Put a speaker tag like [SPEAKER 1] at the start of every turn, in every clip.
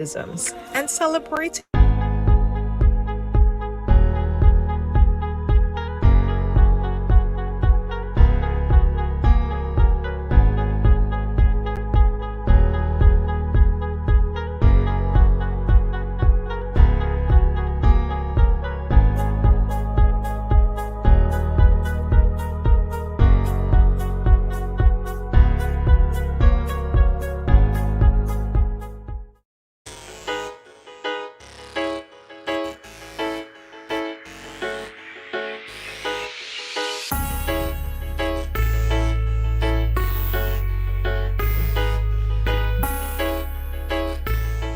[SPEAKER 1] citizens and celebrating.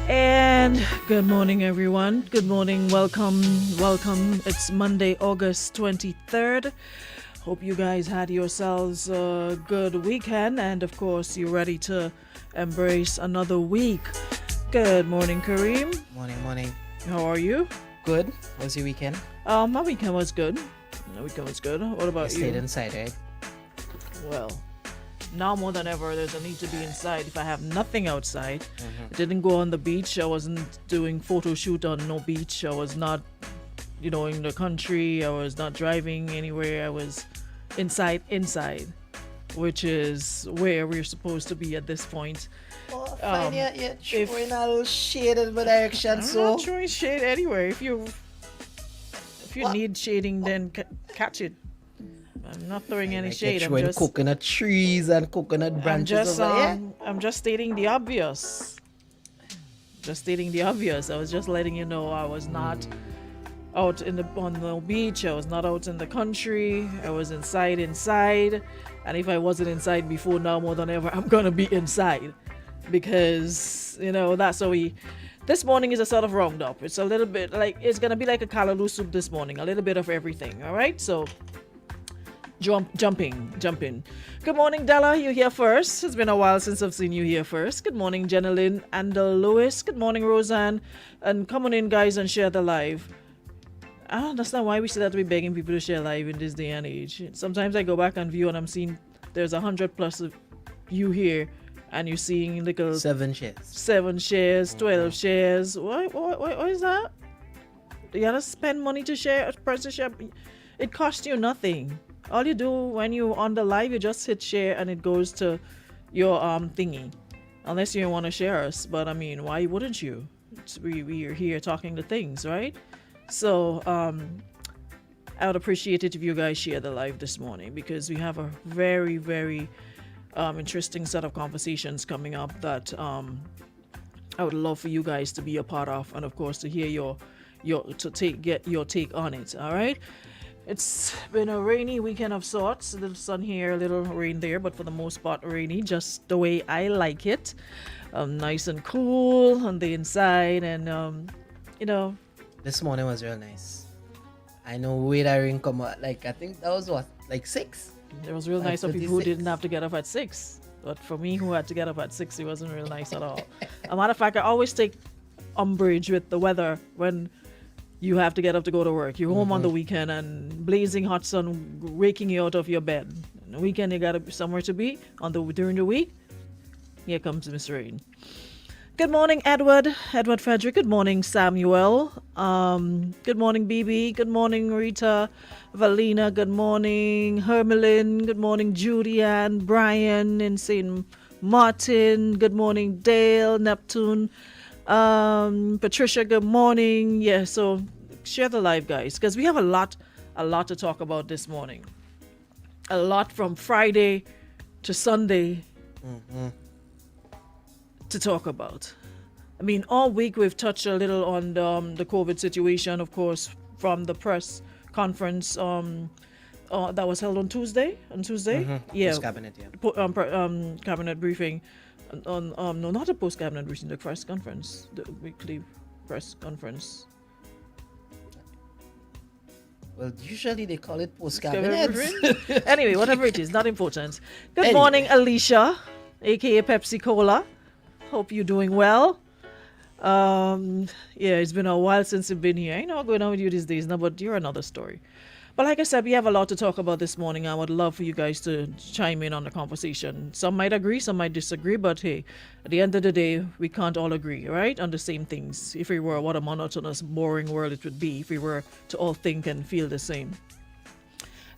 [SPEAKER 1] And good morning, everyone. Good morning. Welcome. It's Monday, August 23rd. Hope you guys had yourselves a good weekend. And of course, you're ready to embrace another week. Good morning, Kareem.
[SPEAKER 2] Morning.
[SPEAKER 1] How are you?
[SPEAKER 2] Good. What's your weekend?
[SPEAKER 1] My weekend was good. What about you?
[SPEAKER 2] Stayed inside, right?
[SPEAKER 1] Well, now more than ever, there's a need to be inside. If I have nothing outside, I didn't go on the beach. I wasn't doing photo shoot on no beach. I was not, in the country. I was not driving anywhere. I was inside, which is where we're supposed to be at this point.
[SPEAKER 2] Oh, fine. You're throwing a little shade in my direction,
[SPEAKER 1] I'm not throwing shade anywhere. If you need shading, then catch it. I'm not throwing any shade.
[SPEAKER 2] I'm just coconut trees and coconut branches over here.
[SPEAKER 1] I'm just stating the obvious. I was just letting you know I was not out on the beach. I was not out in the country. I was inside. And if I wasn't inside before, now more than ever, I'm gonna be inside because that's how we. This morning is a sort of roundup. It's a little bit it's gonna be like a callaloo soup this morning. A little bit of everything. All right, so. Jump in. Good morning, Della. You here first? It's been a while since I've seen you here first. Good morning, Jenilyn and Lewis. Good morning, Roseanne. And come on in, guys, and share the live. I don't understand why we still have to be begging people to share live in this day and age. Sometimes I go back and view and I'm seeing there's 100+ of you here, and you're seeing little
[SPEAKER 2] 7 shares,
[SPEAKER 1] 12 shares. What is that? You gotta spend money to share. Press to share. It costs you nothing. All you do when you're on the live, you just hit share and it goes to your thingy. Unless you want to share us. But I mean, why wouldn't you? We are here talking the things, right? So I would appreciate it if you guys share the live this morning, because we have a very, very interesting set of conversations coming up that I would love for you guys to be a part of, and of course to hear get your take on it. All right. It's been a rainy weekend of sorts. A little sun here, a little rain there, but for the most part rainy, just the way I like it. Nice and cool on the inside, and
[SPEAKER 2] This morning was real nice. I know where that rain come out. I think that was 6.
[SPEAKER 1] It was real nice for people who didn't have to get up at 6. But for me, who had to get up at 6, it wasn't real nice at all. A matter of fact, I always take umbrage with the weather when you have to get up to go to work. You're home on the weekend and blazing hot sun raking you out of your bed. On the weekend, you got somewhere to be. During the week, here comes Miss Rain. Good morning, Edward Frederick. Good morning, Samuel. Good morning, BB. Good morning, Rita. Valina. Good morning, Hermelin. Good morning, Julianne. Brian in St. Martin. Good morning, Dale. Neptune. Patricia, good morning. Yeah, so share the live, guys, because we have a lot to talk about this morning. A lot from Friday to Sunday to talk about. I mean, all week we've touched a little on the COVID situation, of course, from the press conference that was held on Tuesday. Yeah,
[SPEAKER 2] Post-cabinet, yeah.
[SPEAKER 1] Cabinet briefing. No, not a post-cabinet briefing, the press conference, the weekly press conference.
[SPEAKER 2] Well, usually they call it post-cabinet.
[SPEAKER 1] Anyway, whatever it is, not important. Good morning, Alicia, aka Pepsi Cola. Hope you're doing well. Yeah, it's been a while since you've been here. I know what's going on with you these days now, but you're another story. But like I said, we have a lot to talk about this morning. I would love for you guys to chime in on the conversation. Some might agree, some might disagree, but hey, at the end of the day, we can't all agree, right? On the same things. If we were, what a monotonous, boring world it would be if we were to all think and feel the same.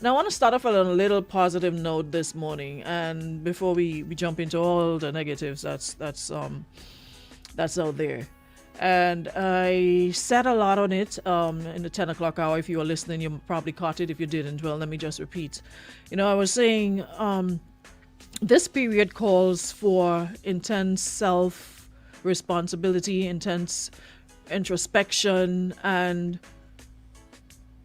[SPEAKER 1] Now, I want to start off on a little positive note this morning, and before we jump into all the negatives that's out there. And I said a lot on it in the 10 o'clock hour. If you were listening, you probably caught it. If you didn't, well, let me just repeat. I was saying this period calls for intense self responsibility, intense introspection, and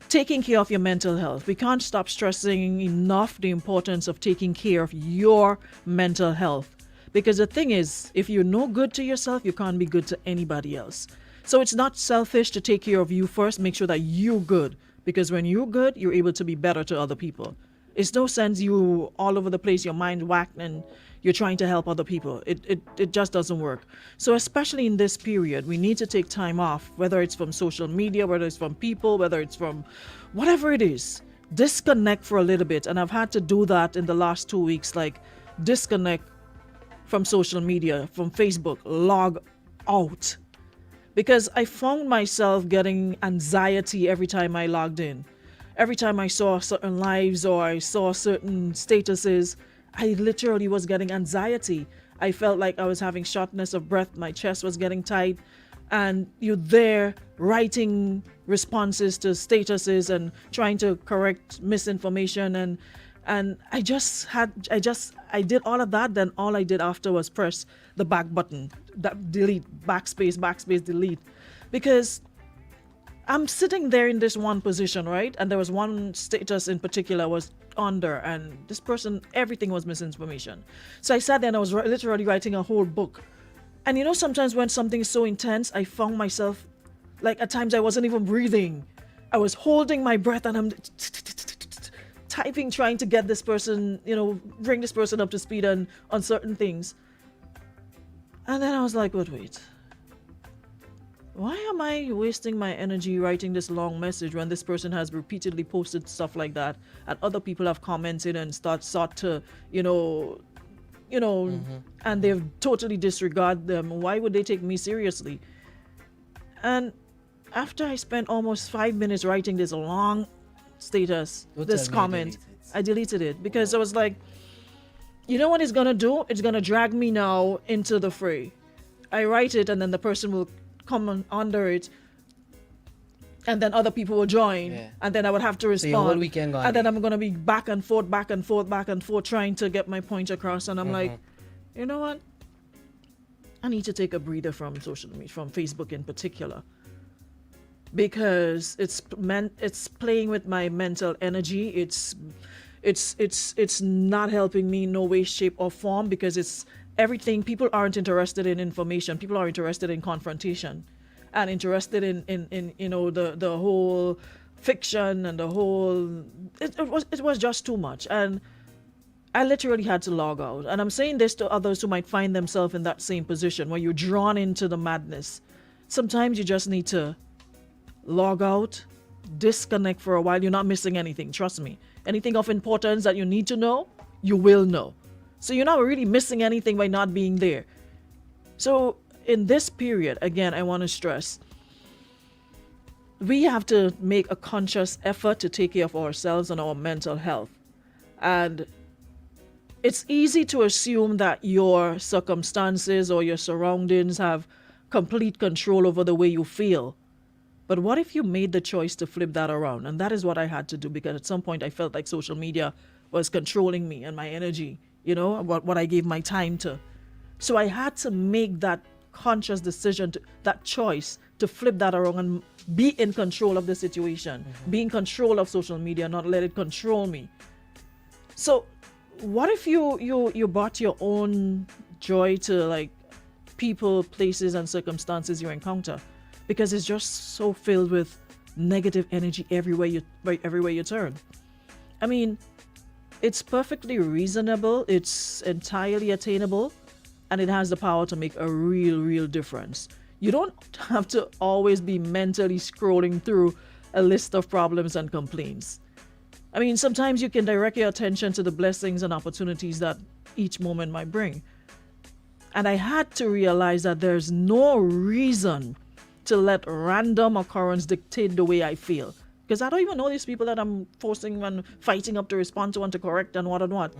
[SPEAKER 1] taking care of your mental health. We can't stop stressing enough the importance of taking care of your mental health. Because the thing is, if you're no good to yourself, you can't be good to anybody else. So it's not selfish to take care of you first. Make sure that you're good. Because when you're good, you're able to be better to other people. It's no sense you all over the place, your mind whacked, and you're trying to help other people. It just doesn't work. So especially in this period, we need to take time off, whether it's from social media, whether it's from people, whether it's from whatever it is. Disconnect for a little bit. And I've had to do that in the last 2 weeks, like disconnect from social media, from Facebook, log out. Because I found myself getting anxiety every time I logged in. Every time I saw certain lives or I saw certain statuses, I literally was getting anxiety. I felt like I was having shortness of breath, my chest was getting tight, and you're there writing responses to statuses and trying to correct misinformation, and I did all of that. Then all I did after was press the back button, that delete, backspace, delete. Because I'm sitting there in this one position, right? And there was one status in particular was under, and this person, everything was misinformation. So I sat there and I was literally writing a whole book. And sometimes when something is so intense, I found myself, like at times I wasn't even breathing. I was holding my breath and I'm typing, trying to get this person, bring this person up to speed on certain things. And then I was like, wait. Why am I wasting my energy writing this long message when this person has repeatedly posted stuff like that and other people have commented and sought to, and they've totally disregarded them. Why would they take me seriously? And after I spent almost 5 minutes writing this long status, this comment, I deleted it because I was like, you know what it's gonna do? It's gonna drag me now into the fray. I write it and then the person will come under it, and then other people will join, and then I would have to respond.
[SPEAKER 2] So your whole weekend gone.
[SPEAKER 1] And then I'm gonna be back and forth, trying to get my point across. And I'm like, you know what? I need to take a breather from social media, from Facebook in particular, because it's playing with my mental energy. It's not helping me in no way, shape, or form, because it's everything. People aren't interested in information. People are interested in confrontation and interested in the whole fiction and the whole it was just too much. And I literally had to log out. And I'm saying this to others who might find themselves in that same position where you're drawn into the madness. Sometimes you just need to log out, disconnect for a while. You're not missing anything, trust me. Anything of importance that you need to know, you will know. So you're not really missing anything by not being there. So in this period, again, I want to stress, we have to make a conscious effort to take care of ourselves and our mental health. And it's easy to assume that your circumstances or your surroundings have complete control over the way you feel. But what if you made the choice to flip that around? And that is what I had to do, because at some point I felt like social media was controlling me and my energy, what I gave my time to. So I had to make that conscious decision, that choice to flip that around and be in control of the situation, be in control of social media, not let it control me. So what if you brought your own joy to like people, places, and circumstances you encounter? Because it's just so filled with negative energy everywhere you turn. I mean, it's perfectly reasonable, it's entirely attainable, and it has the power to make a real difference. You don't have to always be mentally scrolling through a list of problems and complaints. I mean, sometimes you can direct your attention to the blessings and opportunities that each moment might bring. And I had to realize that there's no reason to let random occurrence dictate the way I feel. Because I don't even know these people that I'm forcing and fighting up to respond to and to correct and what and what.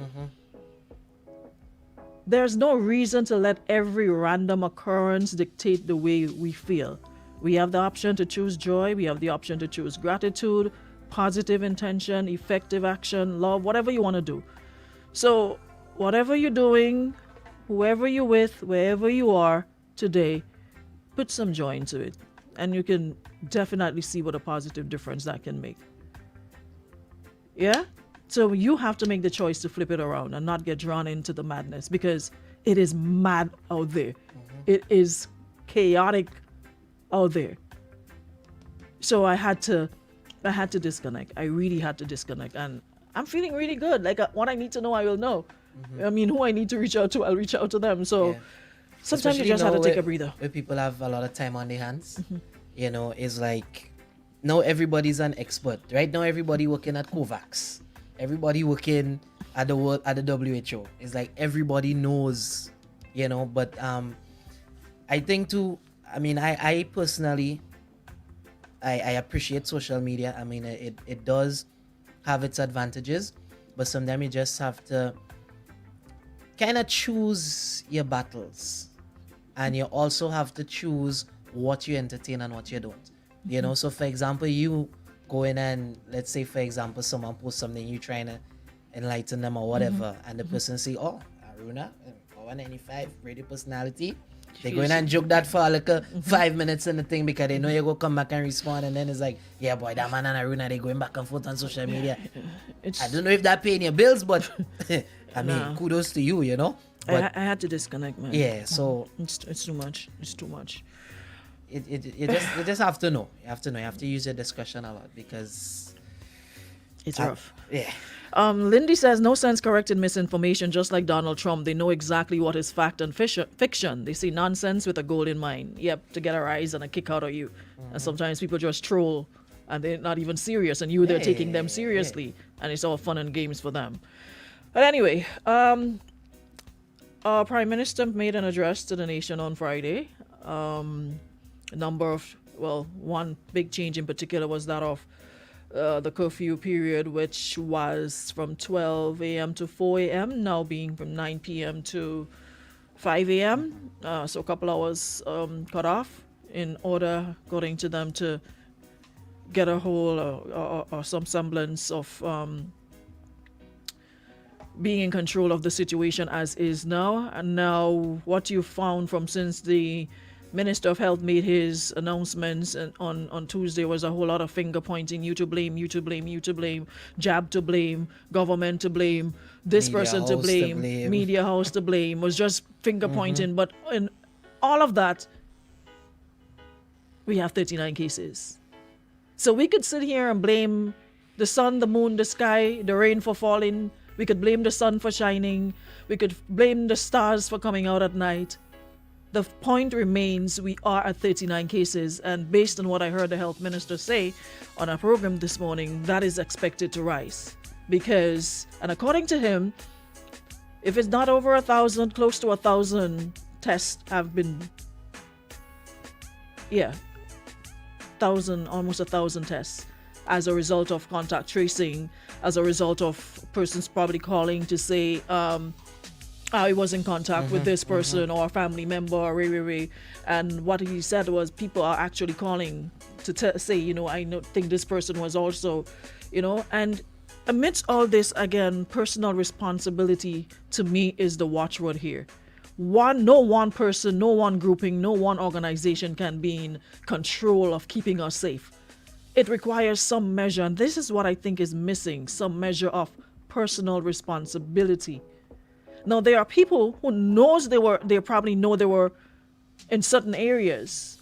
[SPEAKER 1] There's no reason to let every random occurrence dictate the way we feel. We have the option to choose joy. We have the option to choose gratitude, positive intention, effective action, love, whatever you want to do. So, whatever you're doing, whoever you're with, wherever you are today, put some joy into it. And you can definitely see what a positive difference that can make. Yeah? So you have to make the choice to flip it around and not get drawn into the madness, because it is mad out there. It is chaotic out there. So I had to disconnect. I really had to disconnect, and I'm feeling really good. Like what I need to know, I will know. I mean, who I need to reach out to, I'll reach out to them. So sometimes you just have to take a breather.
[SPEAKER 2] Where people have a lot of time on their hands, you know, it's like now everybody's an expert. Right now, everybody working at COVAX, everybody working at the WHO. It's like everybody knows, you know. But I think too. I mean, I personally, I appreciate social media. I mean, it does have its advantages, but sometimes you just have to kind of choose your battles, and you also have to choose what you entertain and what you don't. You know, so for example, you go in and let's say, for example, someone posts something, you trying to enlighten them or whatever, and the person say, "Oh, Aruna, 195, radio personality." They go in and joke that for like 5 minutes in the thing, because they know you go come back and respond, and then it's like, yeah, boy, that man and Aruna, they going back and forth on social media. I don't know if that paying your bills, but I mean, kudos to you, you know. But
[SPEAKER 1] I had to disconnect, man.
[SPEAKER 2] yeah, so
[SPEAKER 1] It's too much. It's too much.
[SPEAKER 2] you just have to know. You have to know. You have to use your discretion a lot, because
[SPEAKER 1] It's rough.
[SPEAKER 2] yeah.
[SPEAKER 1] Lindy says, no sense correcting misinformation, just like Donald Trump. They know exactly what is fact and fiction. They see nonsense with a goal in mind. Yep, to get a rise and a kick out of you. And sometimes people just troll and they're not even serious, and they're taking them seriously. And it's all fun and games for them. But anyway, our Prime Minister made an address to the nation on Friday. One big change in particular was that of the curfew period, which was from 12 a.m. to 4 a.m., now being from 9 p.m. to 5 a.m. So a couple hours cut off in order, according to them, to get a hold or some semblance of being in control of the situation as is now. And now what you found from since the Minister of Health made his announcements on Tuesday was a whole lot of finger pointing, you to blame, jab to blame, government to blame, this
[SPEAKER 2] Media
[SPEAKER 1] person to
[SPEAKER 2] house to
[SPEAKER 1] blame,
[SPEAKER 2] blame.
[SPEAKER 1] media house to blame, was just finger pointing. But in all of that, we have 39 cases. So we could sit here and blame the sun, the moon, the sky, the rain for falling. We could blame the sun for shining. We could blame the stars for coming out at night. The point remains, we are at 39 cases, and based on what I heard the health minister say on our program this morning, that is expected to rise. Because, and according to him, if it's not over 1,000, close to 1,000 tests have been, almost 1,000 tests as a result of contact tracing, as a result of persons probably calling to say, I was in contact with this person or a family member or and what he said was people are actually calling to say, I think this person was also, and amidst all this, again, personal responsibility to me is the watchword here. No one person, no one grouping, no one organization can be in control of keeping us safe. It requires some measure, and this is what I think is missing, some measure of personal responsibility. Now, there are people who they probably know they were in certain areas,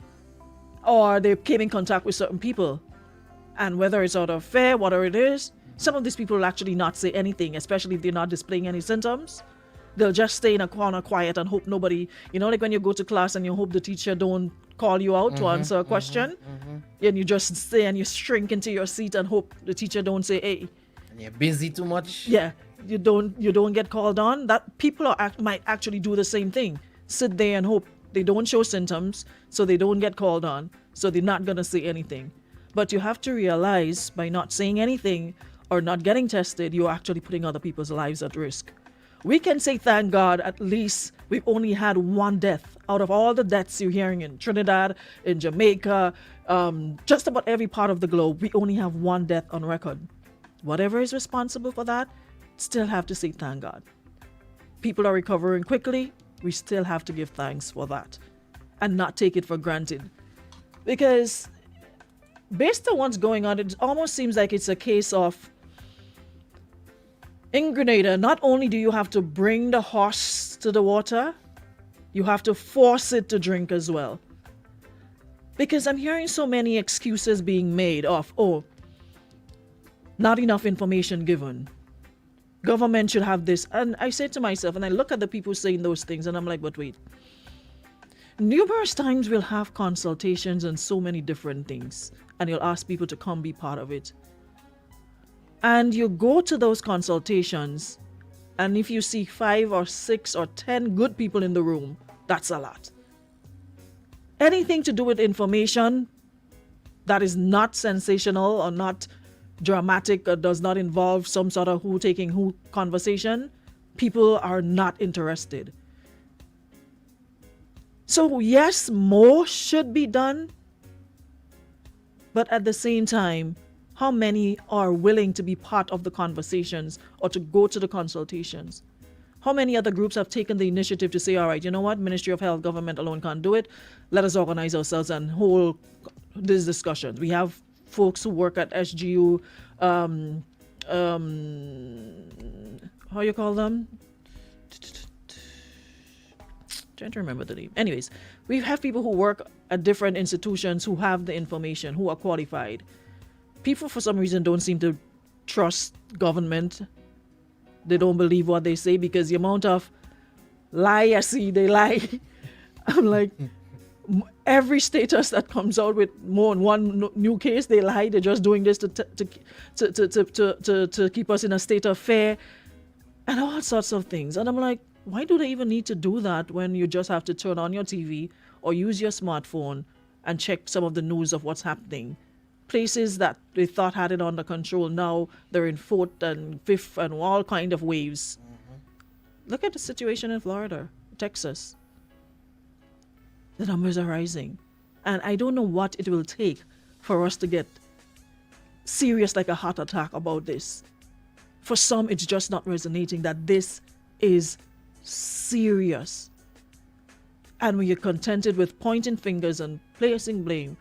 [SPEAKER 1] or they came in contact with certain people. And whether it's out of fear, whatever it is, some of these people will actually not say anything, especially if they're not displaying any symptoms. They'll just stay in a corner quiet and hope nobody, like when you go to class and you hope the teacher don't call you out to answer a question, and you just stay and you shrink into your seat and hope the teacher don't say, hey.
[SPEAKER 2] And you're busy too much.
[SPEAKER 1] Yeah, you don't get called on. That people might actually do the same thing. Sit there and hope they don't show symptoms, so they don't get called on, so they're not gonna say anything. But you have to realize by not saying anything or not getting tested, you're actually putting other people's lives at risk. We can say thank God at least we've only had one death out of all the deaths you're hearing in Trinidad, in Jamaica, just about every part of the globe. We only have one death on record. Whatever is responsible for that, still have to say thank God. People are recovering quickly. We still have to give thanks for that and not take it for granted. Because based on what's going on, it almost seems like it's a case of in Grenada, not only do you have to bring the horse to the water, you have to force it to drink as well. Because I'm hearing so many excuses being made of, oh, not enough information given. Government should have this. And I say to myself, and I look at the people saying those things, and I'm like, but wait. Numerous times we'll have consultations on so many different things, and you'll ask people to come be part of it. And you go to those consultations, and if you see 5 or 6 or 10 good people in the room, that's a lot. Anything to do with information that is not sensational or not dramatic or does not involve some sort of who taking who conversation, people are not interested. So yes, more should be done, but at the same time, how many are willing to be part of the conversations or to go to the consultations? How many other groups have taken the initiative to say, all right, you know what, Ministry of Health, government alone can't do it. Let us organize ourselves and hold these discussions. We have folks who work at SGU, how you call them? Trying to remember the name. Anyways, we have people who work at different institutions who have the information, who are qualified. People for some reason don't seem to trust government. They don't believe what they say because the amount of lie I see, they lie. I'm like, every status that comes out with more than one new case, they lie. They're just doing this to keep us in a state of fear and all sorts of things. And I'm like, why do they even need to do that when you just have to turn on your TV or use your smartphone and check some of the news of what's happening? Places that they thought had it under control, now they're in fourth and fifth and all kind of waves. Look at the situation in Florida, Texas. The numbers are rising. And I don't know what it will take for us to get serious like a heart attack about this. For some, it's just not resonating that this is serious. And when you're contented with pointing fingers and placing blame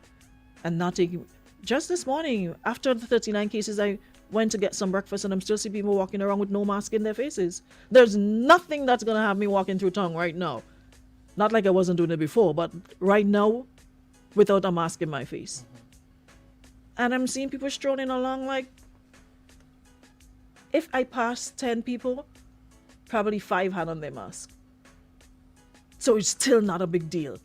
[SPEAKER 1] and not taking... Just this morning, after the 39 cases, I went to get some breakfast and I'm still seeing people walking around with no mask in their faces. There's nothing that's going to have me walking through town right now. Not like I wasn't doing it before, but right now, without a mask in my face. And I'm seeing people strolling along like, if I pass 10 people, probably 5 had on their mask. So it's still not a big deal.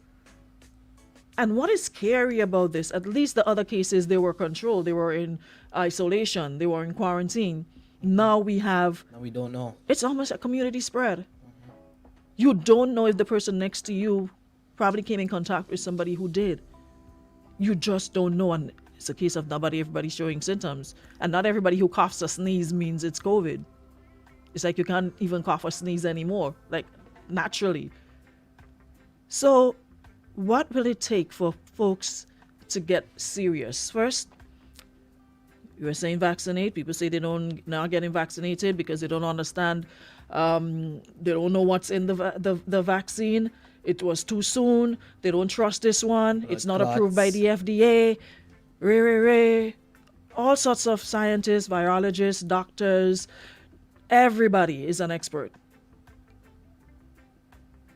[SPEAKER 1] And what is scary about this, at least the other cases, they were controlled. They were in isolation. They were in quarantine. Now we don't know. It's almost a community spread. You don't know if the person next to you probably came in contact with somebody who did. You just don't know. And it's a case of everybody showing symptoms. And not everybody who coughs or sneezes means it's COVID. It's like you can't even cough or sneeze anymore, like naturally. So what will it take for folks to get serious? First, you were saying vaccinate. People say they don't not getting vaccinated because they don't understand. They don't know what's in the vaccine. It was too soon. They don't trust this one. It's not approved by the FDA. All sorts of scientists, virologists, doctors, everybody is an expert.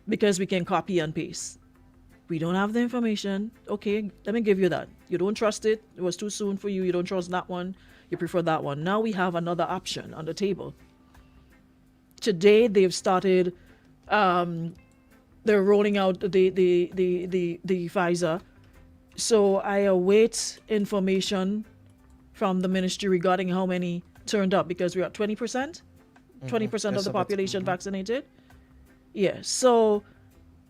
[SPEAKER 1] Because we can copy and paste. We don't have the information. Okay, let me give you that. You don't trust it. It was too soon for you. You don't trust that one. You prefer that one. Now we have another option on the table. Today they've started. They're rolling out the Pfizer. So I await information from the ministry regarding how many turned up because we're at 20%, 20% of
[SPEAKER 2] Just
[SPEAKER 1] the
[SPEAKER 2] about-
[SPEAKER 1] population vaccinated. Yeah. So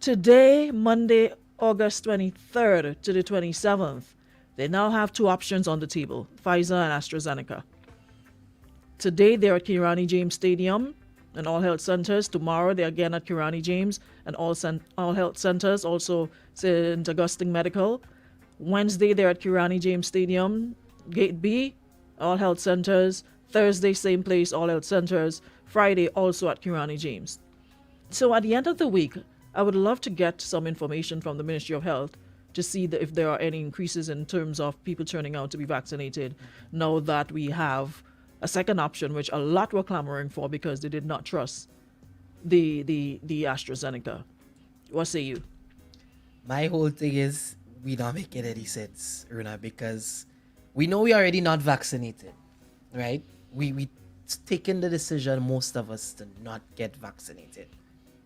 [SPEAKER 1] today, Monday, August 23rd to the 27th, they now have two options on the table, Pfizer and AstraZeneca. Today, they're at Kirani James Stadium and all health centers. Tomorrow, they're again at Kirani James and all health centers, also St. Augustine Medical. Wednesday, they're at Kirani James Stadium, Gate B, all health centers. Thursday, same place, all health centers. Friday, also at Kirani James. So at the end of the week, I would love to get some information from the Ministry of Health to see if there are any increases in terms of people turning out to be vaccinated now that we have a second option, which a lot were clamoring for because they did not trust the AstraZeneca. What say you?
[SPEAKER 2] My whole thing is we don't make it any sense, Runa, because we know we already not vaccinated, right? We taken the decision, most of us, to not get vaccinated.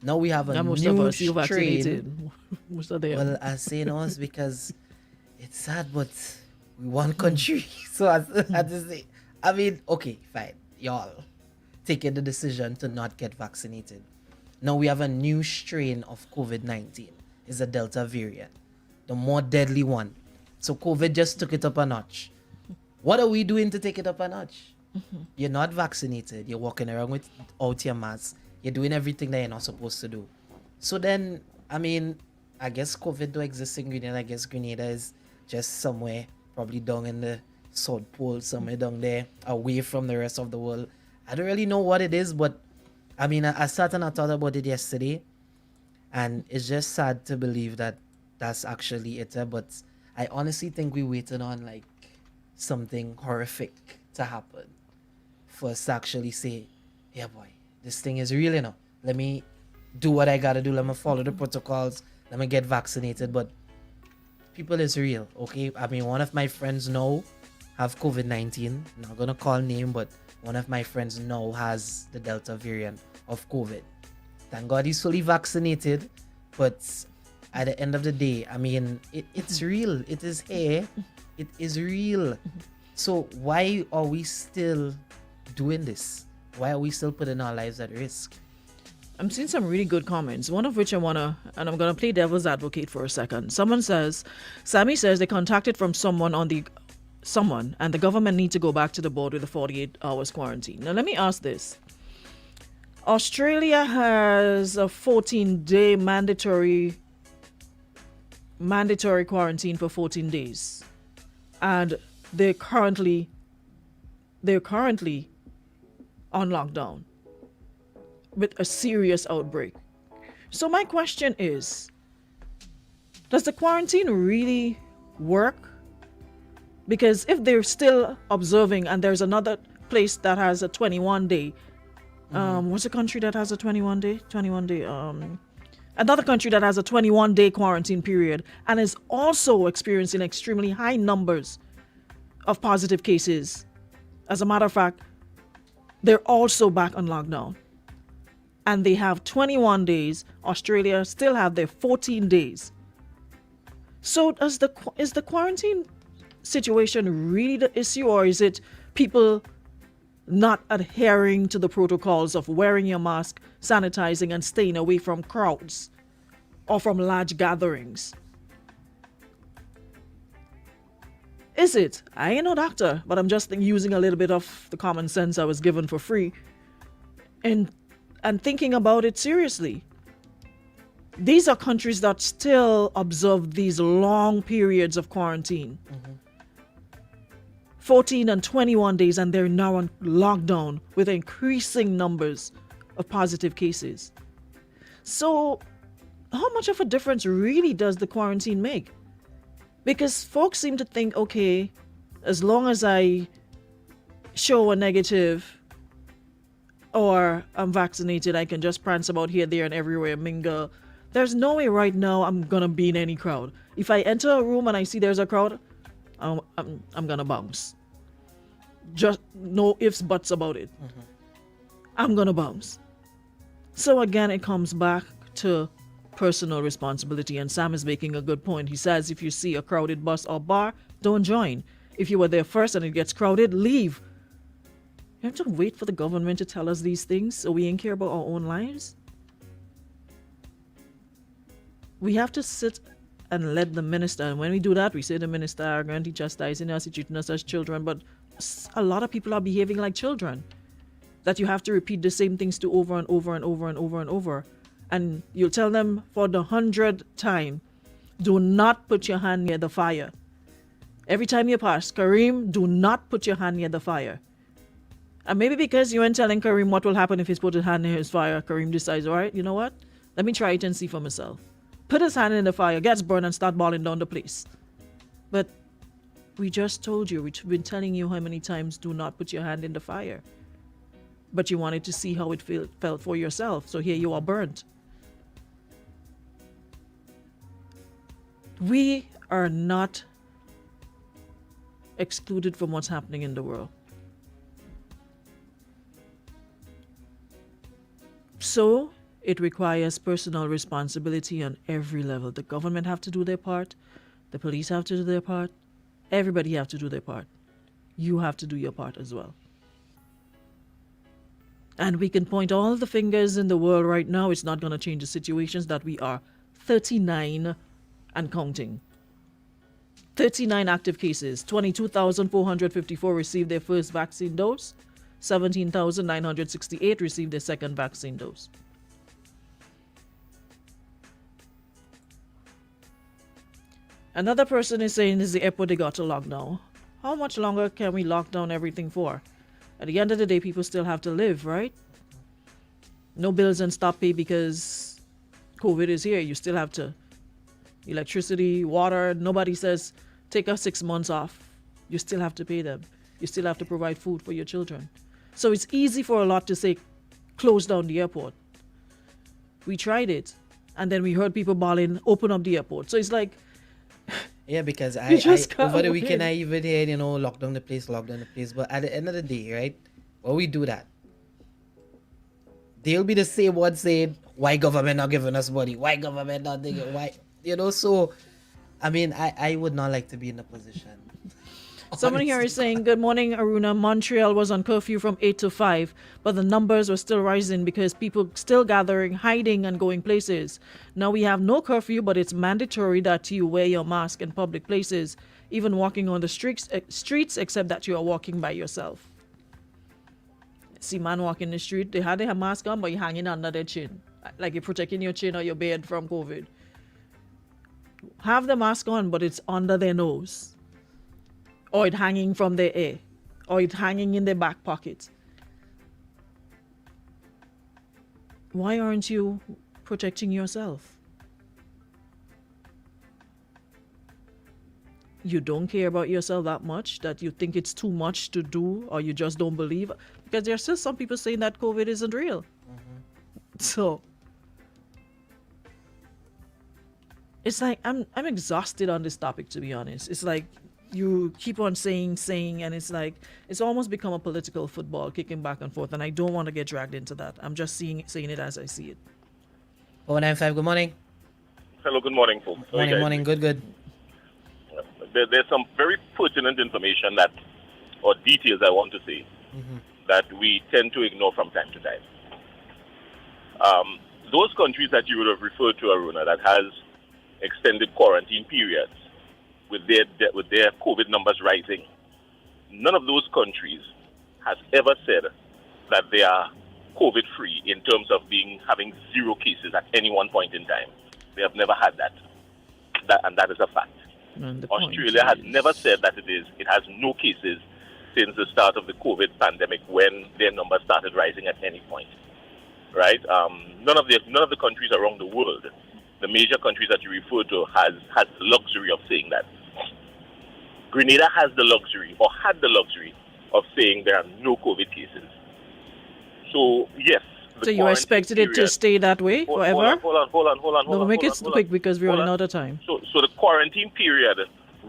[SPEAKER 2] Now we have a
[SPEAKER 1] Most
[SPEAKER 2] new
[SPEAKER 1] of us, you
[SPEAKER 2] strain.
[SPEAKER 1] vaccinated. Most of them.
[SPEAKER 2] Well, I say no, it's because it's sad, but we one country. So I had to say, I mean, okay, fine, y'all taking the decision to not get vaccinated. Now we have a new strain of COVID-19. It's a Delta variant, the more deadly one. So COVID just took it up a notch. What are we doing to take it up a notch? You're not vaccinated. You're walking around without your mask. You're doing everything that you're not supposed to do. So then, I mean, I guess COVID don't exist in Grenada. I guess Grenada is just somewhere, probably down in the South Pole, somewhere down there, away from the rest of the world. I don't really know what it is, but I mean, I sat and I thought about it yesterday, and it's just sad to believe that that's actually it. But I honestly think we're waiting on like something horrific to happen for us to actually say, yeah, boy, this thing is real, you know. Let me do what I gotta do. Let me follow the protocols. Let me get vaccinated. But people is real, okay? I mean, one of my friends now have COVID-19. Not gonna call name, but one of my friends now has the Delta variant of COVID. Thank God he's fully vaccinated. But at the end of the day, I mean, it's real. It is here. It is real. So why are we still doing this? Why are we still putting our lives at risk?
[SPEAKER 1] I'm seeing some really good comments, one of which I'm gonna play devil's advocate for a second. Sammy says they contacted from someone and the government need to go back to the board with a 48 hours quarantine. Now let me ask this. Australia has a 14-day mandatory quarantine for 14 days. And they're currently on lockdown with a serious outbreak. So my question is, does the quarantine really work? Because if they're still observing and there's another place that has a 21-day, what's the country that has a 21-day? Another country that has a 21-day quarantine period and is also experiencing extremely high numbers of positive cases. As a matter of fact, they're also back on lockdown. And they have 21 days. Australia still have their 14 days. So is the quarantine situation really the issue, or is it people not adhering to the protocols of wearing your mask, sanitizing, and staying away from crowds or from large gatherings? Is it? I ain't no doctor, but I'm just using a little bit of the common sense I was given for free and thinking about it seriously. These are countries that still observe these long periods of quarantine. 14 and 21 days, and they're now on lockdown with increasing numbers of positive cases. So how much of a difference really does the quarantine make? Because folks seem to think, okay, as long as I show a negative or I'm vaccinated, I can just prance about here, there, and everywhere, mingle. There's no way right now I'm gonna be in any crowd. If I enter a room and I see there's a crowd, I'm gonna bounce. Just no ifs, buts about it. I'm gonna bounce. So again, it comes back to personal responsibility, and Sam is making a good point. He says if you see a crowded bus or bar, don't join. If you were there first and it gets crowded, leave. We have to wait for the government to tell us these things so we ain't care about our own lives. We have to sit and let the minister, and when we do that, we say the minister arrogant, he chastising us, he treating us as children, but a lot of people are behaving like children. That you have to repeat the same things to over and over and over and over and over. And you'll tell them for the 100th time, do not put your hand near the fire. Every time you pass, Kareem, do not put your hand near the fire. And maybe because you weren't telling Kareem what will happen if he's put his hand near his fire, Kareem decides, all right, you know what? Let me try it and see for myself. Put his hand in the fire, gets burned, and start balling down the place. But we just told you, we've been telling you how many times, do not put your hand in the fire. But you wanted to see how it felt for yourself, so here you are burnt. We are not excluded from what's happening in the world. So it requires personal responsibility on every level. The government have to do their part. The police have to do their part. Everybody have to do their part. You have to do your part as well. And we can point all the fingers in the world right now. It's not going to change the situations that we are 39 and counting. 39 active cases. 22,454 received their first vaccine dose. 17,968 received their second vaccine dose. Another person is saying is the airport they got to lock down. How much longer can we lock down everything for? At the end of the day, people still have to live, right? No bills and stop pay because COVID is here. You still have to. Electricity, water, nobody says take us 6 months off. You still have to pay them. You still have to provide food for your children. So it's easy for a lot to say close down the airport. We tried it and then we heard people bawling, open up the airport. So it's like,
[SPEAKER 2] yeah, because
[SPEAKER 1] You just
[SPEAKER 2] over the
[SPEAKER 1] can't
[SPEAKER 2] weekend
[SPEAKER 1] win.
[SPEAKER 2] I even heard, lock down the place. But at the end of the day, right, when we do that, they'll be the same one saying, why government not giving us money? Why government not doing it? Why? So, I mean, I would not like to be in a position.
[SPEAKER 1] Someone here
[SPEAKER 2] honestly.
[SPEAKER 1] is saying, good morning, Aruna. Montreal was on curfew from 8 to 5, but the numbers were still rising because people still gathering, hiding, and going places. Now we have no curfew, but it's mandatory that you wear your mask in public places, even walking on the streets except that you are walking by yourself. See man walking the street, they had their mask on, but you're hanging under their chin. Like you're protecting your chin or your beard from COVID. Have the mask on, but it's under their nose. Or it hanging from their ear, or it hanging in their back pocket. Why aren't you protecting yourself? You don't care about yourself that much that you think it's too much to do, or you just don't believe? Because there are still some people saying that COVID isn't real. So it's like I'm exhausted on this topic, to be honest. It's like you keep on saying, and it's like it's almost become a political football, kicking back and forth, and I don't want to get dragged into that. I'm just saying it as I see it.
[SPEAKER 2] 495, good morning.
[SPEAKER 3] Hello, good morning, folks. How are you guys
[SPEAKER 2] Morning,
[SPEAKER 3] doing?
[SPEAKER 2] good.
[SPEAKER 3] There's some very pertinent information or details I want to say that we tend to ignore from time to time. Those countries that you would have referred to, Aruna, that has extended quarantine periods with their COVID numbers rising, none of those countries has ever said that they are COVID-free in terms of having zero cases at any one point in time. They have never had that, and that is a fact. Australia has never said that it has no cases since the start of the COVID pandemic when their numbers started rising at any point. Right? None of the countries around the world, the major countries that you refer to, has the luxury of saying that. Grenada has the luxury, or had the luxury, of saying there are no COVID cases. So yes.
[SPEAKER 1] So you expected it to stay that way forever?
[SPEAKER 3] Hold on.
[SPEAKER 1] No, make it quick because we're running out of time.
[SPEAKER 3] So the quarantine period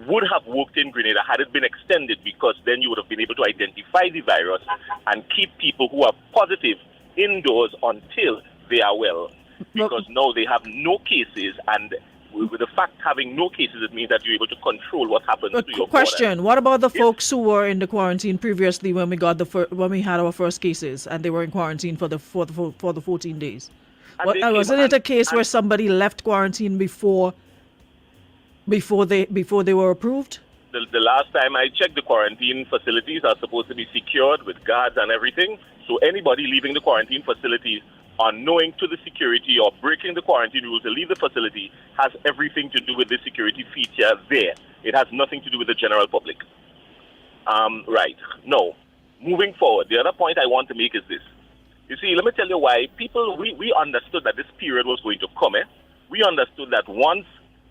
[SPEAKER 3] would have worked in Grenada had it been extended, because then you would have been able to identify the virus and keep people who are positive indoors until they are well. Because now they have no cases, and with the fact having no cases, it means that you're able to control what happens
[SPEAKER 1] But
[SPEAKER 3] to your
[SPEAKER 1] question: what about the
[SPEAKER 3] Yes.
[SPEAKER 1] folks who were in the quarantine previously when we got when we had our first cases and they were in quarantine for the 14 days?
[SPEAKER 3] And they came
[SPEAKER 1] Wasn't it a case where
[SPEAKER 3] and
[SPEAKER 1] somebody left quarantine before they were approved?
[SPEAKER 3] the last time I checked, the quarantine facilities are supposed to be secured with guards and everything. So anybody leaving the quarantine facility unknowing to the security or breaking the quarantine rules to leave the facility has everything to do with the security feature there. It has nothing to do with the general public. Right. No. Moving forward, the other point I want to make is this. You see, let me tell you why we understood that this period was going to come. We understood that once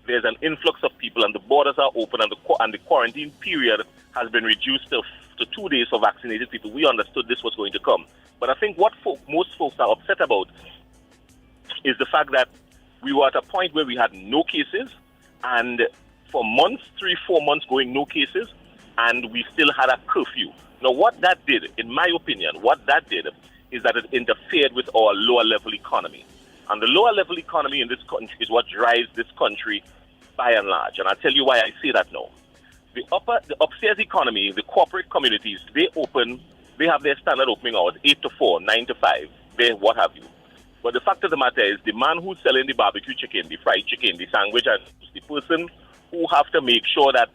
[SPEAKER 3] there's an influx of people and the borders are open and the quarantine period has been reduced to 2 days for vaccinated people, we understood this was going to come. But I think what most folks are upset about is the fact that we were at a point where we had no cases, and for months, 3-4 months going no cases, and we still had a curfew. Now, what that did, in my opinion, is that it interfered with our lower level economy. And the lower level economy in this country is what drives this country by and large. And I'll tell you why I say that now. The upstairs economy, the corporate communities, they have their standard opening hours, 8 to 4, 9 to 5, what have you. But the fact of the matter is the man who's selling the barbecue chicken, the fried chicken, the sandwich, and the person who have to make sure that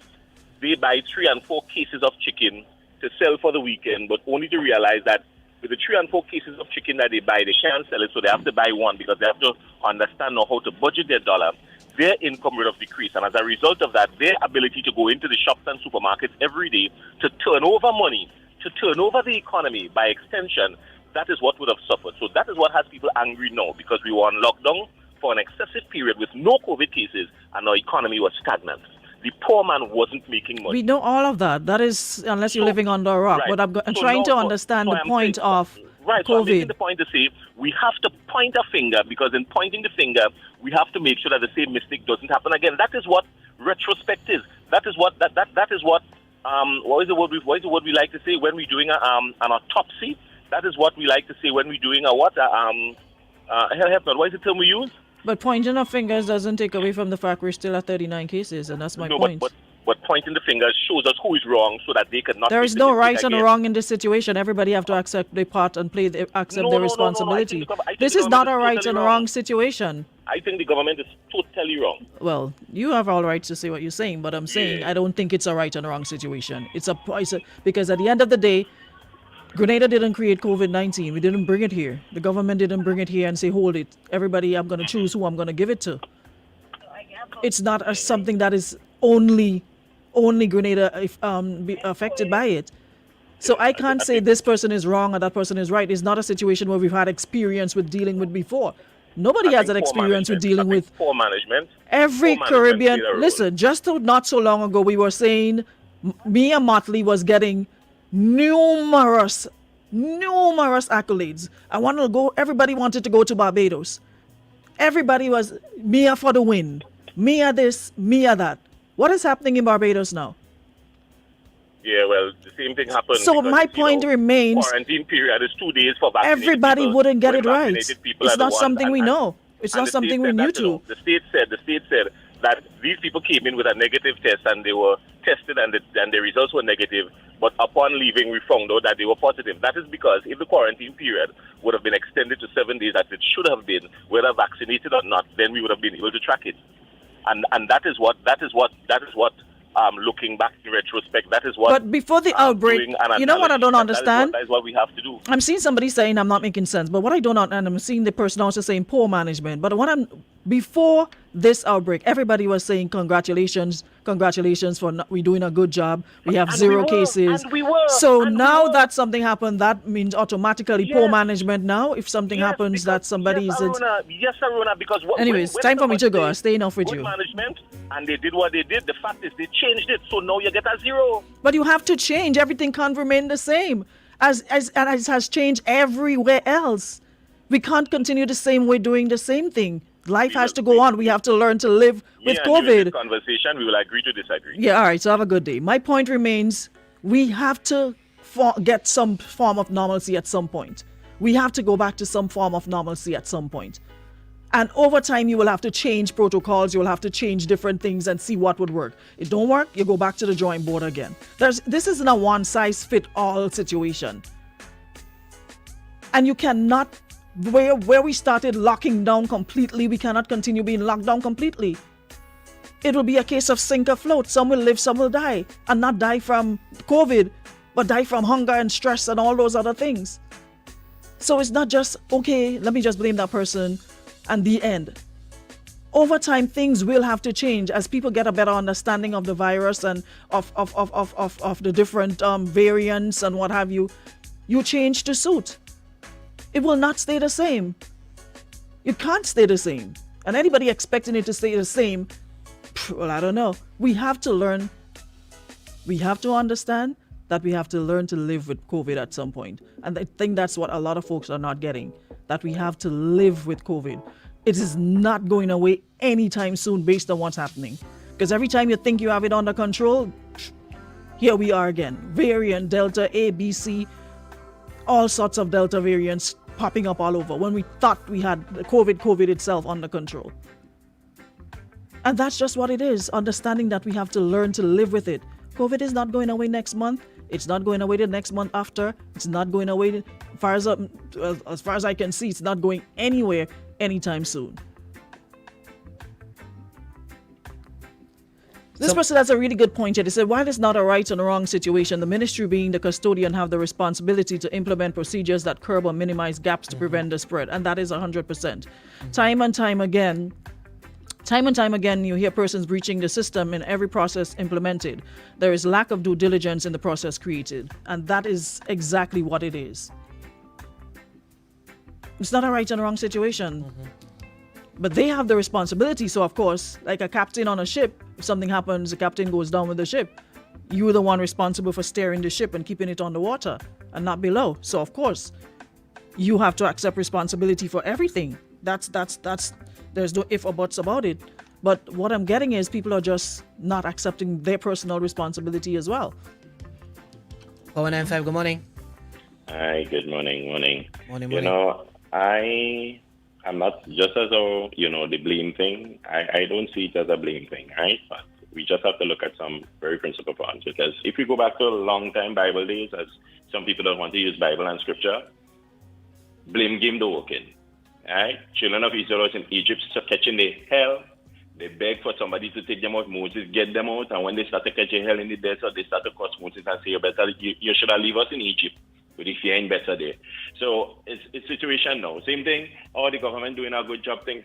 [SPEAKER 3] they buy 3 and 4 cases of chicken to sell for the weekend, but only to realize that with the 3 and 4 cases of chicken that they buy, they can't sell it, so they have to buy one because they have to understand how to budget their dollar. Their income would have decreased, and as a result of that, their ability to go into the shops and supermarkets every day to turn over money, to turn over the economy by extension, that is what would have suffered. So that is what has people angry now, because we were on lockdown for an excessive period with no COVID cases, and our economy was stagnant. The poor man wasn't making money.
[SPEAKER 1] We know all of that. That is, unless you're living under a rock.
[SPEAKER 3] Right.
[SPEAKER 1] But I'm
[SPEAKER 3] So
[SPEAKER 1] trying
[SPEAKER 3] now-
[SPEAKER 1] to understand
[SPEAKER 3] so
[SPEAKER 1] the
[SPEAKER 3] I'm
[SPEAKER 1] point
[SPEAKER 3] saying-
[SPEAKER 1] of
[SPEAKER 3] Right, so I'm making
[SPEAKER 1] COVID.
[SPEAKER 3] the point to say we have to point a finger, because in pointing the finger, we have to make sure that the same mistake doesn't happen again. That is what retrospect is. That is what what is the word we like to say when we're doing an autopsy? That is what we like to say when we're doing a what? Help me, what is the term we use?
[SPEAKER 1] But pointing of fingers doesn't take away from the fact we're still at 39 cases, and that's my point.
[SPEAKER 3] But pointing the fingers shows us who is wrong, so that they cannot.
[SPEAKER 1] There
[SPEAKER 3] make
[SPEAKER 1] is
[SPEAKER 3] the
[SPEAKER 1] no
[SPEAKER 3] mistake
[SPEAKER 1] right and
[SPEAKER 3] again.
[SPEAKER 1] wrong in this situation. Everybody have to accept their part and accept
[SPEAKER 3] No,
[SPEAKER 1] their
[SPEAKER 3] no.
[SPEAKER 1] responsibility.
[SPEAKER 3] I think
[SPEAKER 1] This
[SPEAKER 3] the
[SPEAKER 1] is not a
[SPEAKER 3] government is
[SPEAKER 1] right
[SPEAKER 3] totally
[SPEAKER 1] and
[SPEAKER 3] wrong.
[SPEAKER 1] wrong situation.
[SPEAKER 3] I think the government is totally wrong.
[SPEAKER 1] Well, you have all rights to say what you're saying, but I'm saying
[SPEAKER 3] Yeah.
[SPEAKER 1] I don't think it's a right and wrong situation. Because at the end of the day, Grenada didn't create COVID-19. We didn't bring it here. The government didn't bring it here and say, hold it. Everybody, I'm going to choose who I'm going to give it to. It's not something that is only Grenada be affected by it. So I can't say this person is wrong or that person is right. It's not a situation where we've had experience with dealing with before. Nobody has that experience with dealing with
[SPEAKER 3] poor management.
[SPEAKER 1] every
[SPEAKER 3] Poor management
[SPEAKER 1] Caribbean.
[SPEAKER 3] played a role.
[SPEAKER 1] Listen, just not so long ago, we were saying Mia Motley was getting numerous accolades. Everybody wanted to go to Barbados. Everybody was Mia for the win. Mia this, Mia that. What is happening in Barbados now?
[SPEAKER 3] Yeah, well, the same thing happened.
[SPEAKER 1] So
[SPEAKER 3] because,
[SPEAKER 1] my point remains,
[SPEAKER 3] quarantine period is 2 days for vaccinated
[SPEAKER 1] everybody
[SPEAKER 3] people,
[SPEAKER 1] wouldn't get
[SPEAKER 3] when
[SPEAKER 1] it right.
[SPEAKER 3] vaccinated people
[SPEAKER 1] It's
[SPEAKER 3] are the
[SPEAKER 1] not
[SPEAKER 3] ones-
[SPEAKER 1] something we
[SPEAKER 3] and-
[SPEAKER 1] know. It's
[SPEAKER 3] and
[SPEAKER 1] not
[SPEAKER 3] the
[SPEAKER 1] something
[SPEAKER 3] state
[SPEAKER 1] we're
[SPEAKER 3] said
[SPEAKER 1] new
[SPEAKER 3] that, you know,
[SPEAKER 1] to.
[SPEAKER 3] The state said that these people came in with a negative test and they were tested and the results were negative. But upon leaving, we found out that they were positive. That is because if the quarantine period would have been extended to 7 days, as it should have been, whether vaccinated or not, then we would have been able to track it. And that is what looking back in retrospect, that is what.
[SPEAKER 1] But before the outbreak,
[SPEAKER 3] doing an
[SPEAKER 1] you know what I don't
[SPEAKER 3] analysis,
[SPEAKER 1] understand?
[SPEAKER 3] That is what we have to do.
[SPEAKER 1] I'm seeing somebody saying I'm not making sense, but what I don't and I'm seeing the person also saying poor management. But before this outbreak, everybody was saying congratulations for we doing a good job. We have
[SPEAKER 3] And
[SPEAKER 1] zero
[SPEAKER 3] we were,
[SPEAKER 1] cases.
[SPEAKER 3] and we were,
[SPEAKER 1] So
[SPEAKER 3] and we
[SPEAKER 1] now
[SPEAKER 3] were.
[SPEAKER 1] that something happened, that means automatically poor
[SPEAKER 3] Yes.
[SPEAKER 1] management. Now, if something
[SPEAKER 3] Yes,
[SPEAKER 1] happens
[SPEAKER 3] because-
[SPEAKER 1] that somebody
[SPEAKER 3] yes,
[SPEAKER 1] is.
[SPEAKER 3] Aruna, because
[SPEAKER 1] Anyways, time for me to go. I'm staying off with
[SPEAKER 3] good
[SPEAKER 1] you.
[SPEAKER 3] management, and they did what they did. The fact is, they changed it, so now you get a zero.
[SPEAKER 1] But you have to change. Everything can't remain the same as has changed everywhere else. We can't continue the same way doing the same thing. Life has to go on. We have to learn to live with
[SPEAKER 3] Me and you in
[SPEAKER 1] COVID.
[SPEAKER 3] this conversation, we will agree to disagree.
[SPEAKER 1] Yeah, all right. So have a good day. My point remains, we have to get some form of normalcy at some point. We have to go back to some form of normalcy at some point. And over time, you will have to change protocols. You will have to change different things and see what would work. It don't work, you go back to the drawing board again. This isn't a one-size-fit-all situation. And you cannot, where we started locking down completely, we cannot continue being locked down completely. It will be a case of sink or float. Some will live, some will die. And not die from COVID, but die from hunger and stress and all those other things. So it's not just, okay, let me just blame that person and the end. Over time, things will have to change as people get a better understanding of the virus and of the different variants and what have you. You change to suit. It will not stay the same. It can't stay the same. And anybody expecting it to stay the same, well, I don't know. We have to learn. We have to understand that we have to learn to live with COVID at some point. And I think that's what a lot of folks are not getting, that we have to live with COVID. It is not going away anytime soon based on what's happening. Because every time you think you have it under control, here we are again. Variant, Delta, A, B, C, all sorts of Delta variants popping up all over when we thought we had the COVID itself under control. And that's just what it is, understanding that we have to learn to live with it. COVID is not going away next month. It's not going away the next month after. It's not going away, as far as I can see, it's not going anywhere anytime soon. This person has a really good point here. They said, while it's not a right and a wrong situation, the ministry being the custodian have the responsibility to implement procedures that curb or minimize gaps to prevent the spread. And that is 100%. Time and time again, you hear persons breaching the system in every process implemented. There is lack of due diligence in the process created. And that is exactly what it is. It's not a right and wrong situation. But they have the responsibility. So, of course, like a captain on a ship, if something happens, the captain goes down with the ship. You're the one responsible for steering the ship and keeping it on the water and not below. So, of course, you have to accept responsibility for everything. That's there's no if or buts about it. But what I'm getting is people are just not accepting their personal responsibility as well.
[SPEAKER 2] 495, good morning.
[SPEAKER 4] Hi, good morning.
[SPEAKER 2] Morning.
[SPEAKER 4] You know, I'm not just as a, the blame thing. I don't see it as a blame thing, right? But we just have to look at some very principal points, because if we go back to a long time Bible days, as some people don't want to use Bible and scripture, blame game don't work in. Right? Children of Israel was in Egypt catching the hell. They begged for somebody to take them out. Moses get them out, and when they started catching hell in the desert, they started to curse Moses and say, you should have leave us in Egypt. But if you ain't better there. So it's situation now. Same thing, all the government doing a good job, thing.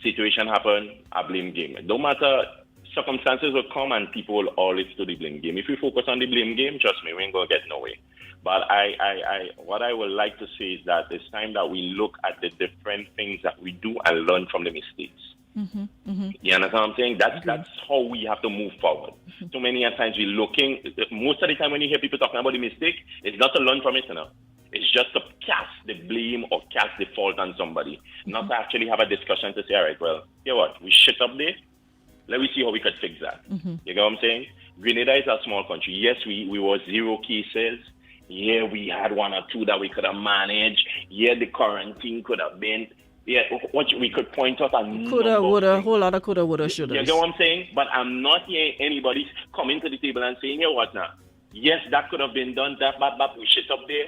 [SPEAKER 4] Situation happen, a blame game. Don't matter, circumstances will come and people will always do the blame game. If we focus on the blame game, trust me, we ain't gonna get nowhere. But what I would like to say is that it's time that we look at the different things that we do and learn from the mistakes. You understand what I'm saying? That's how we have to move forward. Too many times we're looking, most of the time when you hear people talking about the mistake, it's not to learn from it, It's just to cast the blame or cast the fault on somebody. Not to actually have a discussion to say, all right, well, you know what, we shit up there. Let me see how we could fix that. You know what I'm saying? Grenada is a small country. Yes, we were 0 cases. Yeah, we had 1 or 2 that we could have managed. Yeah, the quarantine could have been. Yeah, we could point out a
[SPEAKER 1] coulda, woulda, whole lot of coulda, woulda, shoulda.
[SPEAKER 4] You know what I'm saying? But I'm not hearing anybody coming to the table and saying, you know what now? Yes, that could have been done, but we shit up there.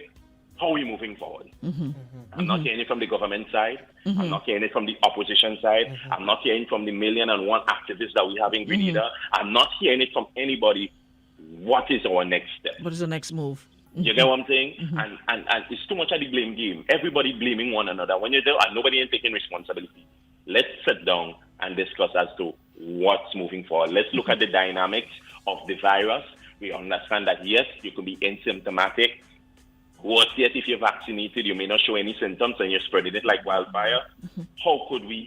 [SPEAKER 4] How are we moving forward? I'm not hearing it from the government side. I'm not hearing it from the opposition side. I'm not hearing from the 1,000,001 activists that we have in Grenada. I'm not hearing it from anybody. What is our next step?
[SPEAKER 1] What is the next move?
[SPEAKER 4] You get what I'm saying? And it's too much of the blame game. Everybody blaming one another. When you're there and nobody is taking responsibility. Let's sit down and discuss as to what's moving forward. Let's look at the dynamics of the virus. We understand that, yes, you could be asymptomatic. Worse yet, if you're vaccinated, you may not show any symptoms and you're spreading it like wildfire. How could we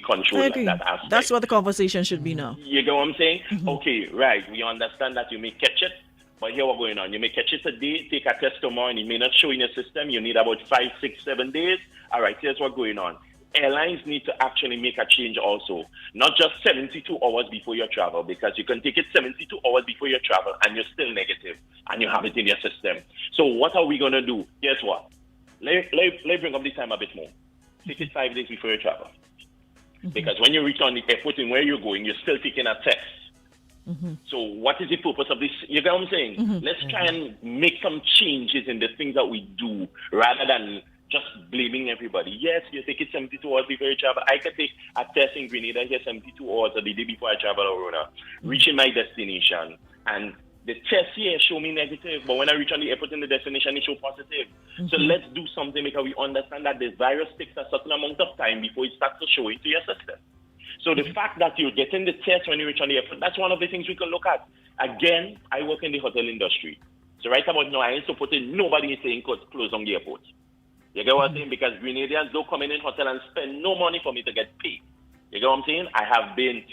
[SPEAKER 4] control that aspect?
[SPEAKER 1] That's what the conversation should be now.
[SPEAKER 4] You get what I'm saying? Okay, right. We understand that you may catch it. But here what's going on. You may catch it today, take a test tomorrow, and it may not show in your system. You need about 5, 6, 7 days. All right, here's what's going on. Airlines need to actually make a change also. Not just 72 hours before your travel, because you can take it 72 hours before your travel and you're still negative and you have it in your system. So what are we going to do? Guess what? Let bring up this time a bit more. take it 5 days before you travel. Because when you reach on the airport and where you're going, you're still taking a test. So what is the purpose of this? You get what I'm saying? Let's try and make some changes in the things that we do rather than just blaming everybody. Yes, you take it 72 hours before you travel. I can take a test in Grenada here 72 hours the day before I travel around, reaching my destination. And the test here show me negative, but when I reach on the airport in the destination, it show positive. So let's do something because we understand that this virus takes a certain amount of time before it starts to show into your system. So the fact that you're getting the test when you reach on the airport, that's one of the things we can look at. Again, I work in the hotel industry. So right about now, I ain't supporting nobody saying close on the airport. You get what I'm saying? Because Grenadians don't come in hotel and spend no money for me to get paid. You get what I'm saying? I have been,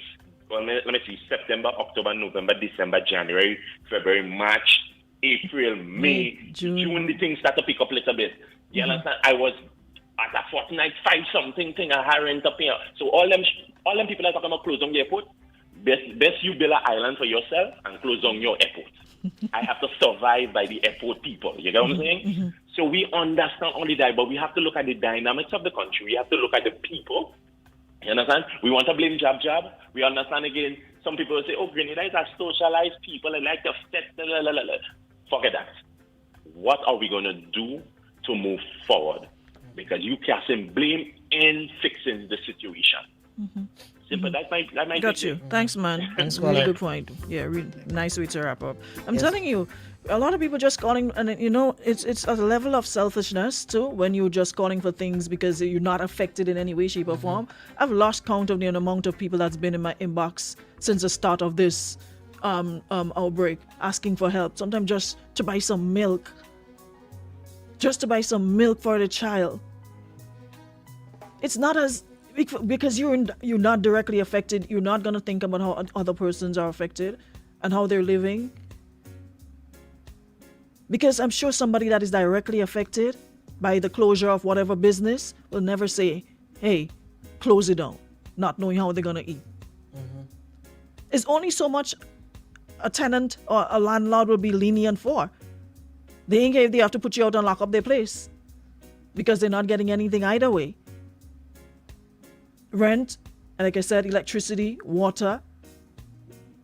[SPEAKER 4] well, let me see, September, October, November, December, January, February, March, April, May, June, the things start to pick up a little bit. You understand? I was at a fortnight, 5-something thing, I had rent up here. So all them people are talking about close on the airport. Best you build an island for yourself and close on your airport. I have to survive by the airport people. You get what I'm saying? So we understand only that, but we have to look at the dynamics of the country. We have to look at the people. You understand? We want to blame Jab. We understand again. Some people will say, oh, Grenada is a socialized people. They like to fit. Forget that. What are we going to do to move forward? Because you can't blame in fixing the situation. Simple. That might
[SPEAKER 1] Got you. Thanks, man.
[SPEAKER 2] Thanks,
[SPEAKER 1] Really
[SPEAKER 2] caller.
[SPEAKER 1] good point. Yeah, really nice way to wrap up. I'm telling you, a lot of people just calling, and you know, it's a level of selfishness too when you're just calling for things because you're not affected in any way, shape, or form. I've lost count of the amount of people that's been in my inbox since the start of this outbreak, asking for help. Sometimes just to buy some milk, just to buy some milk for the child. It's not as because you're not directly affected. You're not gonna think about how other persons are affected and how they're living. Because I'm sure somebody that is directly affected by the closure of whatever business will never say, "Hey, close it down," not knowing how they're gonna eat. It's only so much a tenant or a landlord will be lenient for. They ain't care if they have to put you out and lock up their place because they're not getting anything either way. Rent, and like I said, electricity, water.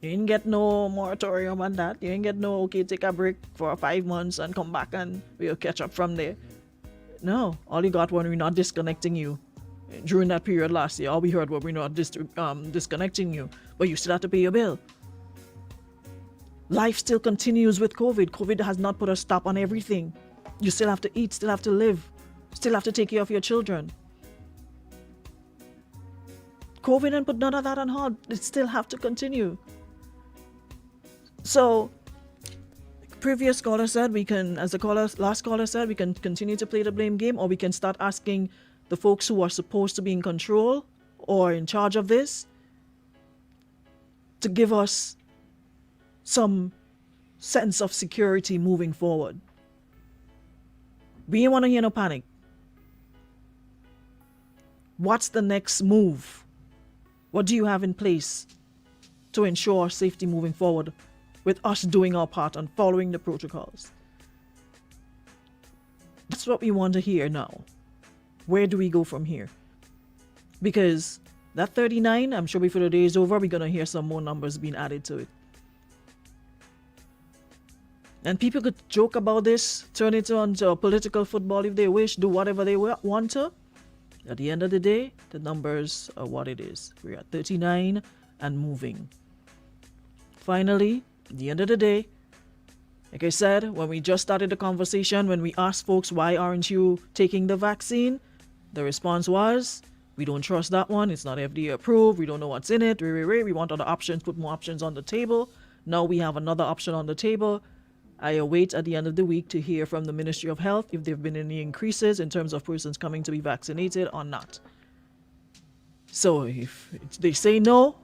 [SPEAKER 1] You ain't get no moratorium on that. You ain't get no, okay, take a break for 5 months and come back and we'll catch up from there. No, all you got when we're not disconnecting you. During that period last year, all we heard was we're not disconnecting you, but you still have to pay your bill. Life still continues with COVID. COVID has not put a stop on everything. You still have to eat, still have to live, still have to take care of your children. COVID didn't put none of that on hold. It still have to continue. So, previous caller said we can, as the last caller said, we can continue to play the blame game, or we can start asking the folks who are supposed to be in control or in charge of this to give us some sense of security moving forward. We ain't want to hear no panic. What's the next move? What do you have in place to ensure safety moving forward with us doing our part and following the protocols? That's what we want to hear now. Where do we go from here? Because that 39, I'm sure before the day is over, we're going to hear some more numbers being added to it. And people could joke about this, turn it onto a political football if they wish, do whatever they want to. At the end of the day, the numbers are what it is. We're at 39 and moving. Finally, at the end of the day, like I said, when we just started the conversation, when we asked folks, why aren't you taking the vaccine? The response was, we don't trust that one. It's not FDA approved. We don't know what's in it. We want other options, put more options on the table. Now we have another option on the table. I await at the end of the week to hear from the Ministry of Health if there have been any increases in terms of persons coming to be vaccinated or not. So if they say no,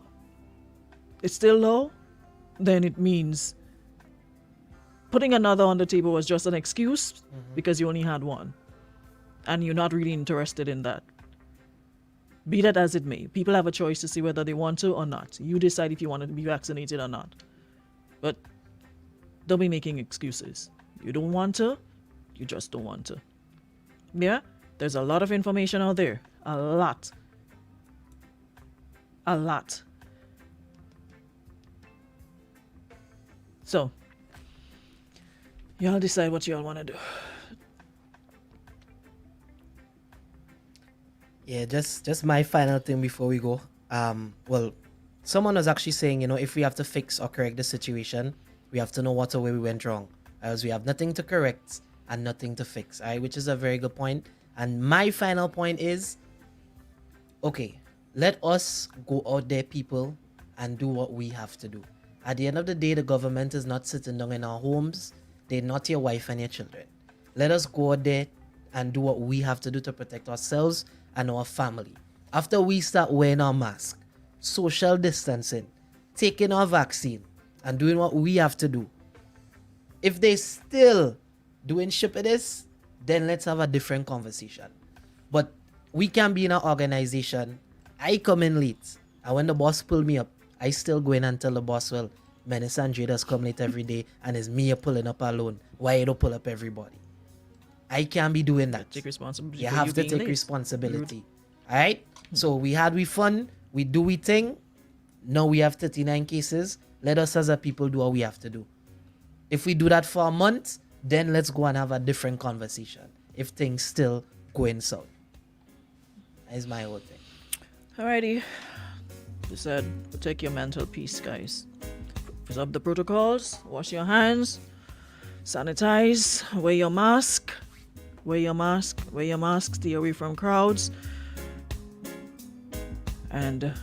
[SPEAKER 1] it's still low, then it means putting another on the table was just an excuse because you only had one. And you're not really interested in that. Be that as it may, people have a choice to see whether they want to or not. You decide if you want to be vaccinated or not. But don't be making excuses. You don't want to, you just don't want to. Yeah, there's a lot of information out there. A lot. A lot. So, y'all decide what y'all want to do.
[SPEAKER 2] Yeah, just my final thing before we go. Well, someone was actually saying, if we have to fix or correct the situation, we have to know what way we went wrong. As we have nothing to correct and nothing to fix. Alright, which is a very good point. And my final point is, okay, let us go out there, people, and do what we have to do. At the end of the day, the government is not sitting down in our homes. They're not your wife and your children. Let us go out there and do what we have to do to protect ourselves and our family. After we start wearing our mask, social distancing, taking our vaccine, and doing what we have to do, if they still doing shit with this, then let's have a different conversation. But we can be in an organization. I come in late, and when the boss pull me up, I still go in and tell the boss, well, Menace and Jada's come late every day, and it's me pulling up alone. Why you don't pull up everybody? I can't be doing that.
[SPEAKER 1] Take responsibility.
[SPEAKER 2] You
[SPEAKER 1] for
[SPEAKER 2] have
[SPEAKER 1] you
[SPEAKER 2] to
[SPEAKER 1] being
[SPEAKER 2] take
[SPEAKER 1] late.
[SPEAKER 2] responsibility. Alright? So we fun, we do we thing. Now we have 39 cases. Let us as a people do what we have to do. If we do that for a month, then let's go and have a different conversation. If things still going south. That is my whole thing.
[SPEAKER 1] Alrighty. You said protect your mental peace, guys. Preserve the protocols. Wash your hands. Sanitize. Wear your mask. Wear your mask. Wear your mask. Stay away from crowds. And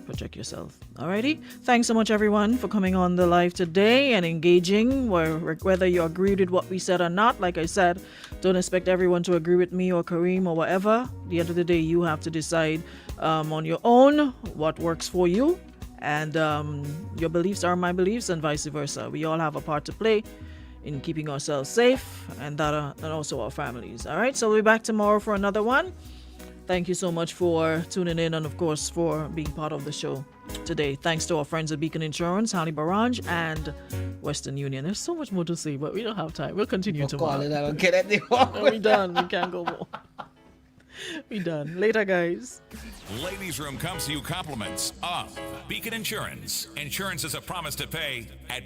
[SPEAKER 1] protect yourself. Alrighty. Thanks so much, everyone, for coming on the live today and engaging. Whether you agreed with what we said or not, like I said, don't expect everyone to agree with me or Kareem or whatever. At the end of the day, you have to decide on your own what works for you. And your beliefs are my beliefs and vice versa. We all have a part to play in keeping ourselves safe and also our families. All right, so we'll be back tomorrow for another one. Thank you so much for tuning in and, of course, for being part of the show today. Thanks to our friends at Beacon Insurance, Holly Barrage, and Western Union. There's so much more to say, but we don't have time. We'll continue tomorrow. We done. We can't go more. We done. Later, guys.
[SPEAKER 5] Ladies' Room comes to you compliments of Beacon Insurance. Insurance is a promise to pay at